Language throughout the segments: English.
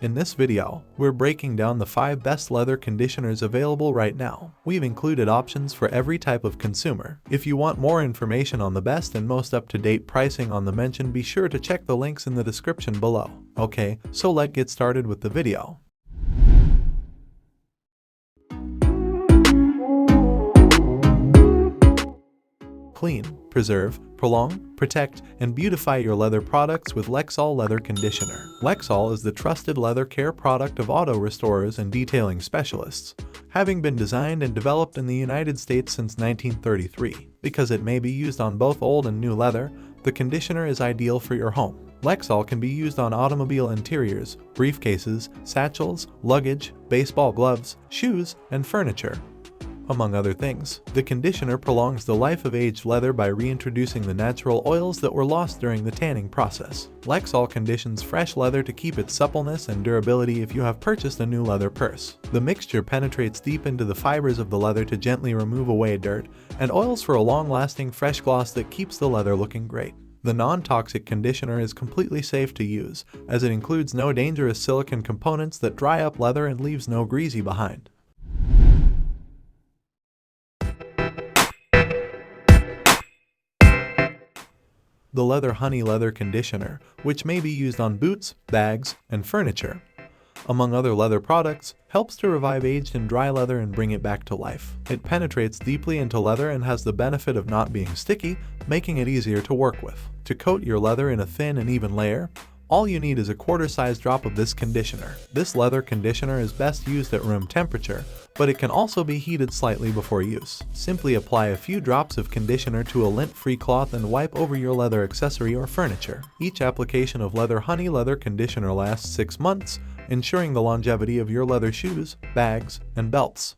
In this video, we're breaking down the 5 best leather conditioners available right now. We've included options for every type of consumer. If you want more information on the best and most up-to-date pricing on the mention, be sure to check the links in the description below. Okay, so let's get started with the video. Clean, preserve, prolong, protect, and beautify your leather products with Lexol Leather Conditioner. Lexol is the trusted leather care product of auto restorers and detailing specialists, having been designed and developed in the United States since 1933. Because it may be used on both old and new leather, the conditioner is ideal for your home. Lexol can be used on automobile interiors, briefcases, satchels, luggage, baseball gloves, shoes, and furniture, among other things. The conditioner prolongs the life of aged leather by reintroducing the natural oils that were lost during the tanning process. Lexol conditions fresh leather to keep its suppleness and durability if you have purchased a new leather purse. The mixture penetrates deep into the fibers of the leather to gently remove away dirt and oils for a long-lasting fresh gloss that keeps the leather looking great. The non-toxic conditioner is completely safe to use, as it includes no dangerous silicone components that dry up leather and leaves no greasy behind. The Leather Honey Leather Conditioner, which may be used on boots, bags, and furniture, among other leather products, helps to revive aged and dry leather and bring it back to life. It penetrates deeply into leather and has the benefit of not being sticky, making it easier to work with. To coat your leather in a thin and even layer, all you need is a quarter-size drop of this conditioner. This leather conditioner is best used at room temperature, but it can also be heated slightly before use. Simply apply a few drops of conditioner to a lint-free cloth and wipe over your leather accessory or furniture. Each application of Leather Honey Leather Conditioner lasts 6 months, ensuring the longevity of your leather shoes, bags, and belts.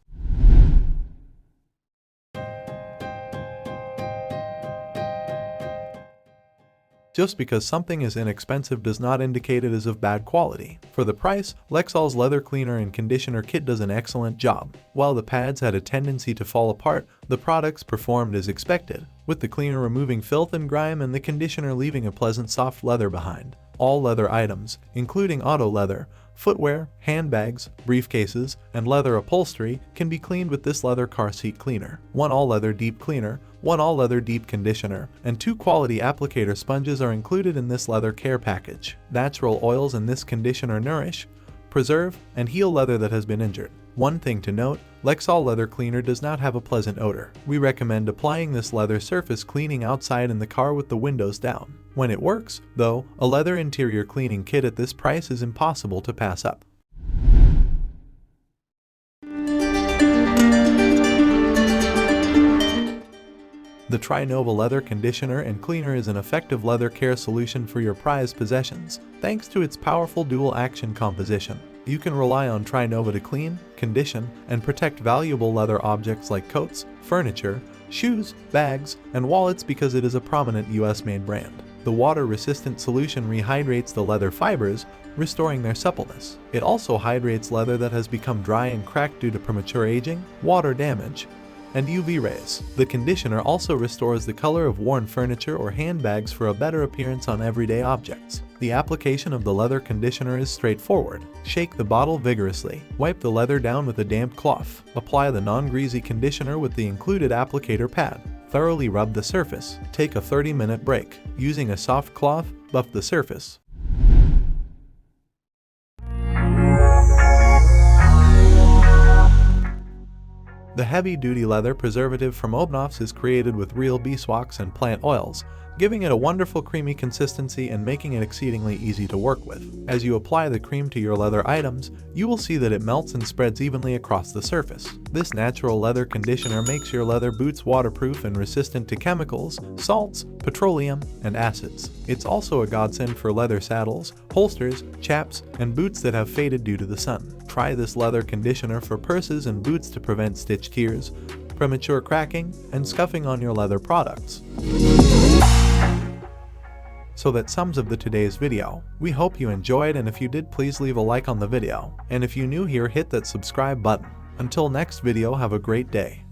Just because something is inexpensive does not indicate it is of bad quality. For the price, Lexol's Leather Cleaner and Conditioner Kit does an excellent job. While the pads had a tendency to fall apart, the products performed as expected, with the cleaner removing filth and grime and the conditioner leaving a pleasant soft leather behind. All leather items, including auto leather, footwear, handbags, briefcases, and leather upholstery, can be cleaned with this leather car seat cleaner. 1 all-leather deep cleaner, 1 all-leather deep conditioner, and 2 quality applicator sponges are included in this leather care package. Natural oils in this conditioner nourish, preserve, and heal leather that has been injured. One thing to note, Lexol Leather Cleaner does not have a pleasant odor. We recommend applying this leather surface cleaning outside in the car with the windows down. When it works, though, a leather interior cleaning kit at this price is impossible to pass up. The TriNova Leather Conditioner and Cleaner is an effective leather care solution for your prized possessions, thanks to its powerful dual-action composition. You can rely on TriNova to clean, condition, and protect valuable leather objects like coats, furniture, shoes, bags, and wallets because it is a prominent US-made brand. The water-resistant solution rehydrates the leather fibers, restoring their suppleness. It also hydrates leather that has become dry and cracked due to premature aging, water damage, and UV rays. The conditioner also restores the color of worn furniture or handbags for a better appearance on everyday objects. The application of the leather conditioner is straightforward. Shake the bottle vigorously. Wipe the leather down with a damp cloth. Apply the non-greasy conditioner with the included applicator pad. Thoroughly rub the surface. Take a 30-minute break. Using a soft cloth, buff the surface. The heavy-duty leather preservative from Obenauf is created with real beeswax and plant oils, giving it a wonderful creamy consistency and making it exceedingly easy to work with. As you apply the cream to your leather items, you will see that it melts and spreads evenly across the surface. This natural leather conditioner makes your leather boots waterproof and resistant to chemicals, salts, petroleum, and acids. It's also a godsend for leather saddles, holsters, chaps, and boots that have faded due to the sun. Try this leather conditioner for purses and boots to prevent stitch tears, premature cracking, and scuffing on your leather products. So that sums up today's video. We hope you enjoyed, and if you did, please leave a like on the video. And if you're new here, hit that subscribe button. Until next video, have a great day.